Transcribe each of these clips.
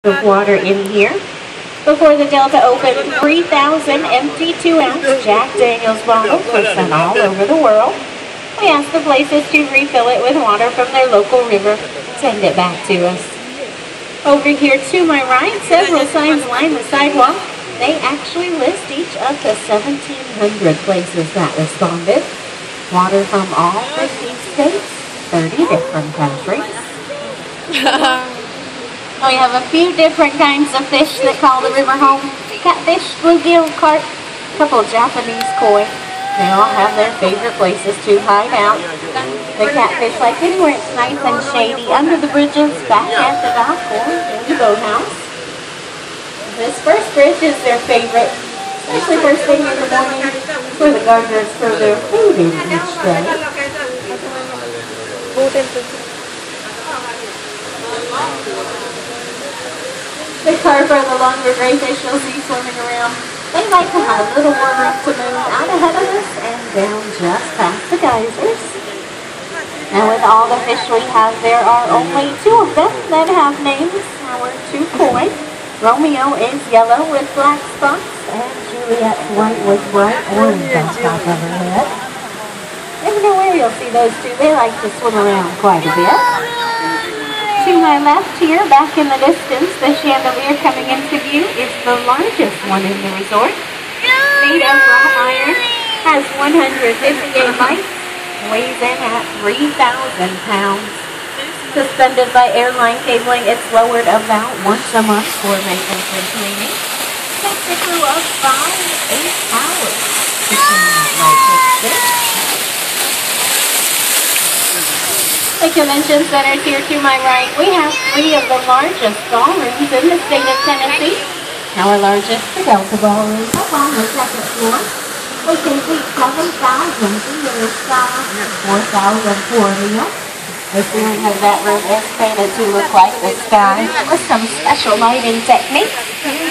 of water in here. Before the Delta opened, 3,000 empty 2-ounce Jack Daniels bottles were sent all over the world. We asked the places to refill it with water from their local river, send it back to us. Over here to my right, several signs line the sidewalk. They actually list each of the 1,700 places that responded. Water from all 50 states, 30 different countries. We have a few different kinds of fish that call the river home. Catfish, bluegill, carp, a couple of Japanese koi. They all have their favorite places to hide out. The catfish like anywhere it's nice and shady, under the bridges, back at the dock, or in the boathouse. This first bridge is their favorite, especially first thing in the morning, where the gardeners throw their food in each day. The carp are the longer gray fish you'll see swimming around. They like to have a little more room to move out ahead of us and down just past the geysers. And with all the fish we have, there are only 2 of them that have names. Our 2 koi. Romeo is yellow with black spots, and Juliet's white with bright orange on top of her head. Never know where you'll see those 2. They like to swim around quite a bit. To my left here, back in the distance, the chandelier coming into view is the largest one in the resort. Made of wrought iron, has 158 lights, weighs in at 3,000 pounds. Suspended by airline cabling, it's lowered about once a month for maintenance and cleaning. Takes a crew of 5-8 hours to clean that lightweight fish. The convention centers here to my right. We have 3 of the largest ballrooms in the state of Tennessee. Our largest, the Delta Ballroom, up on the 2nd floor. We can seat 7,000 theater style, 4,000 for meals. The ceiling of that room is painted to look like the sky with some special lighting techniques.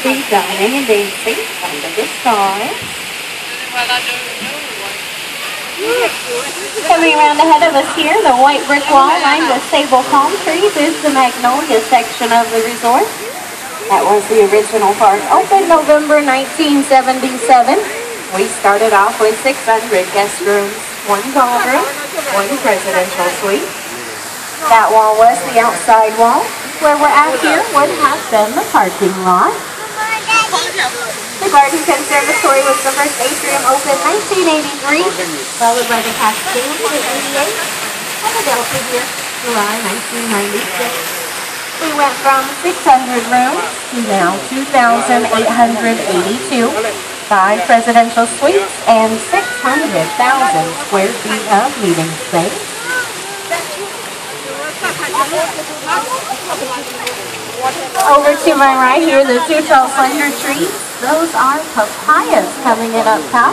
The dining and dancing under the stars. Coming around ahead of us here, the white brick wall lined with sable palm trees is the Magnolia section of the resort. That was the original park, opened November 1977. We started off with 600 guest rooms, 1 ballroom, 1 presidential suite. That wall was the outside wall. Where we're at here would have been the parking lot. The Garden Conservatory was the first atrium opened 1983, followed by the Cascade in 88, and the Delta here, July 1996. We went from 600 rooms to now 2,882, 5 presidential suites, and 600,000 square feet of meeting space. Over to my right here, the 2 tall slender trees. Those are papayas coming in up top.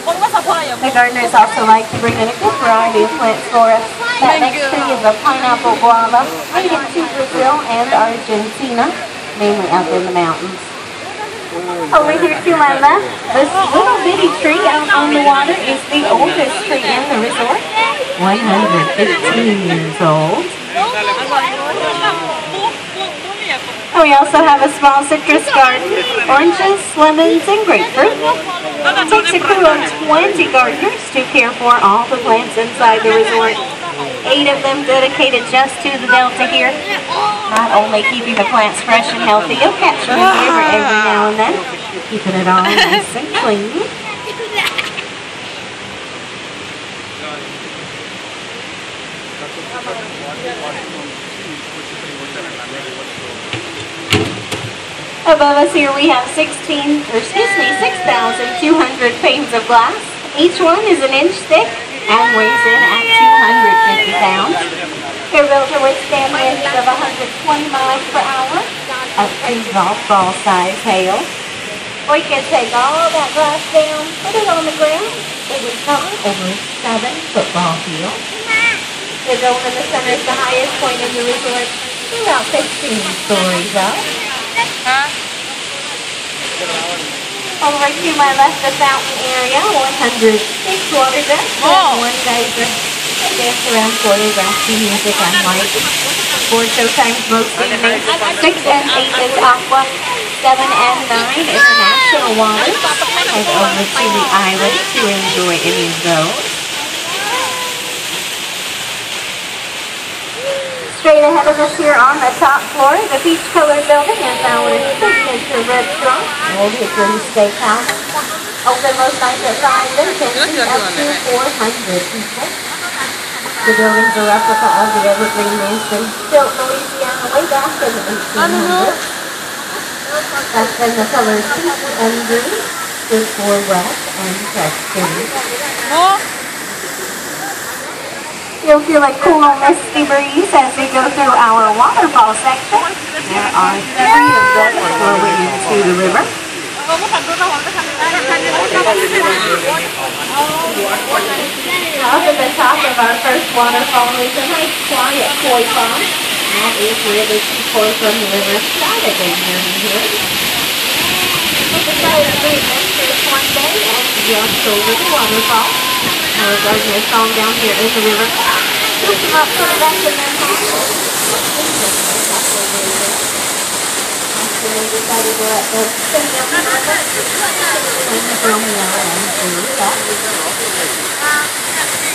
The gardeners also like to bring in a good variety of plants for us. That next tree is a pineapple guava, native to Brazil and Argentina, mainly up in the mountains. Over here to my left, this little bitty tree out on the water is the oldest tree in the resort, 115 years old. We also have a small citrus garden, oranges, lemons, and grapefruit. It takes a crew of 20 gardeners to care for all the plants inside the resort. 8 of them dedicated just to the Delta here. Not only keeping the plants fresh and healthy, you'll catch them every now and then, keeping it all nice and clean. Above us here we have 6,200 panes of glass. Each one is an inch thick and weighs in at 250 pounds. They're built to withstand winds of 120 miles per hour, up to golf ball size hail. We can take all that glass down, put it on the ground. It would cover over 7 football fields. The dome in the center is the highest point in the resort, about 15 stories up. Over to my left, the fountain area, 106 water jets, and 1 geyser. They dance around choreographed to music and lights. 4 showtimes most evenings. 6 and 8 is Aqua. 7 and 9 International Waters. Head over to the island to enjoy any of those. Straight ahead of us here on the top floor, the peach-colored building is our signature restaurant, Old Hickory Steakhouse. Open most nights at 5 and 10 up to 400 people. The building's a replica of the Evergreen Mansion, built in Louisiana way back in the 1800s. That's been the colors peach and green, good for wet and fresh food. You'll feel a cool, misty breeze as we go through our waterfall section. There are 3 of them flowing into the river. Up at the top of our first waterfall is a nice quiet koi pond. That is where the sea koi from the river started their journey here. We decided to be adventurous one day and just over the waterfall. Our gardener song down here in the river. Scoop them up, put it back in their pond. After they decided to let them spin down the river, and from there and through that.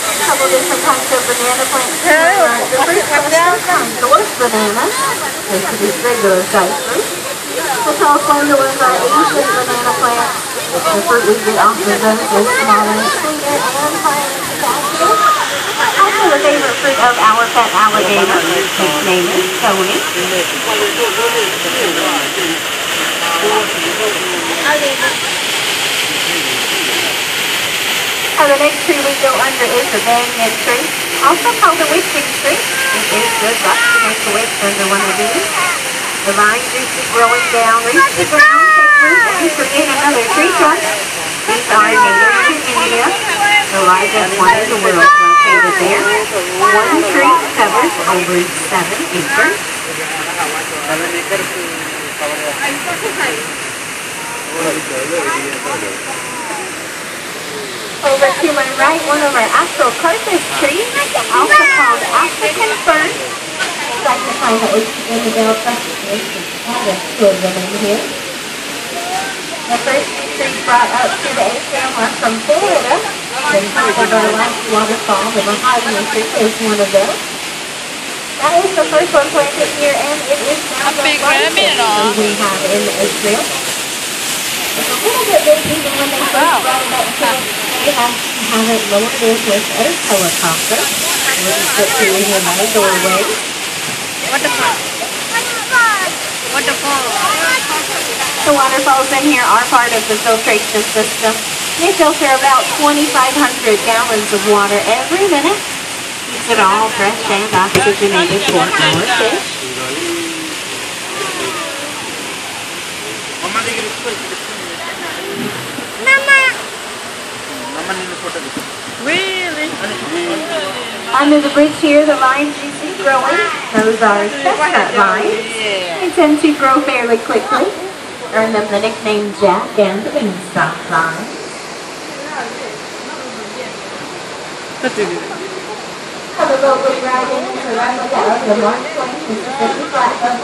A couple different types of banana plants. The fruit cluster from Dwarf bananas. They produce regular size fruit. The tall slender ones are Asian banana plants. The fruit we get off of those is smaller, sweeter, and higher in potassium. Also the favorite fruit of our pet alligator. His name is Tony. The next tree we go under is the banyan tree, also called the witching tree. It is good luck to make a witch under one of these. The vine juices growing down, reach the ground, take root, and create another tree trunk. These are native to India. The largest one in the world located there. One tree covers over 7 acres. Over to my right, one of our Astrocarpus trees, also called African fern. I'd like to find the Isabel precipice. There's 2 of them in here. The first few trees brought up to the atrium are from Florida. The top of our last waterfall, the mahogany tree, is one of those. That is the first one planted here, and it is now the largest tree we have in Israel. It's a little bit big even when they first brought it up to us. They have it lowered in with a helicopter. We'll put you in here by the doorway. Waterfall. The waterfalls in here are part of the filtration system. They filter about 2,500 gallons of water every minute. Keeps it all fresh and oxygenated for our fish. Really? Under the bridge here, the vines you see growing, those are chestnut vines. They tend to grow fairly quickly. Earn them the nickname Jack and the Beanstalk vine. Have a boat with riding into the replica of the Mark Twain Mississippi Platinum.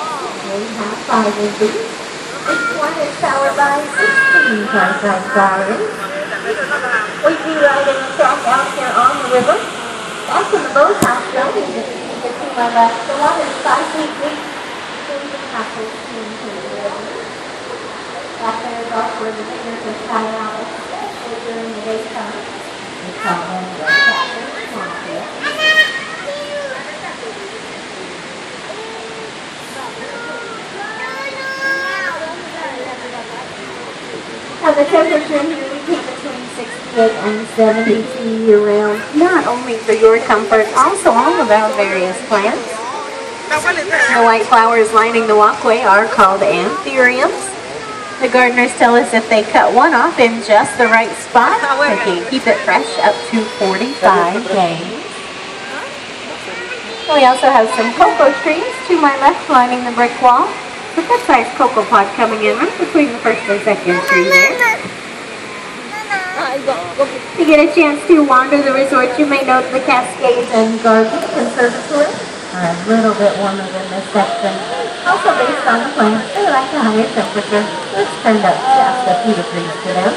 We have 5 of these. Each one is powered by 16 car-size batteries. We do ride in the track out here on the river. That's in the boathouse building that you can get to my left. The water is 5 feet deep. So we can have to into the river. Back there is also where the singers can tie out, especially during the daytime. We call them the Catfish Swamp Fish. Now the temperature here we keep between 68 and 72 year-round, not only for your comfort, also all of our various plants. The white flowers lining the walkway are called anthuriums. The gardeners tell us if they cut one off in just the right spot, they can keep it fresh up to 45 days. We also have some cocoa trees to my left lining the brick wall. A good-sized cocoa pod coming in right between the first and second tree there. To get a chance to wander the resort, you may note the Cascades and Garden Conservatory. are a little bit warmer than this section. Also based on the plants, they like a higher temperature, which turned up just a few degrees to them.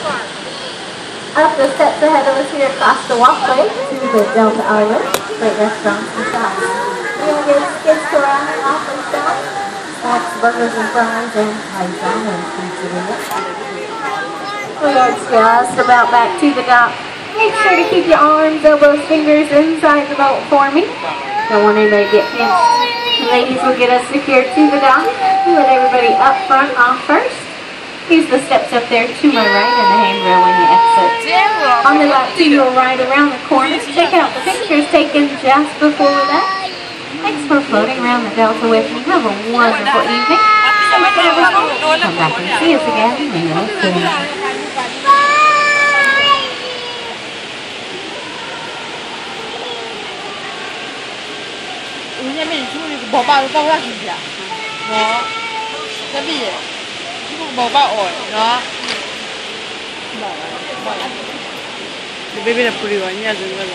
Up the steps ahead of us here across the walkway to the Delta Island. Great restaurants and shops. We're going to get kids to run off and stuff. Snacks, burgers and fries, and Paisan and pizzeria. We are just about back to the dock. Make sure to keep your arms, elbows, fingers inside the boat for me. Don't want anybody to get pinched. The ladies will get us secured to the dock. We let everybody up front off first. Use the steps up there to my right and the handrail when you exit. On the left, you'll ride around the corner. Check out the pictures taken just before that. Thanks for floating around the Delta with me. Have a wonderful evening. Come back and see us again real soon. 下面出去冇包包下去呀，我这边冇包外，喏。你别别的不离我，你也是我的。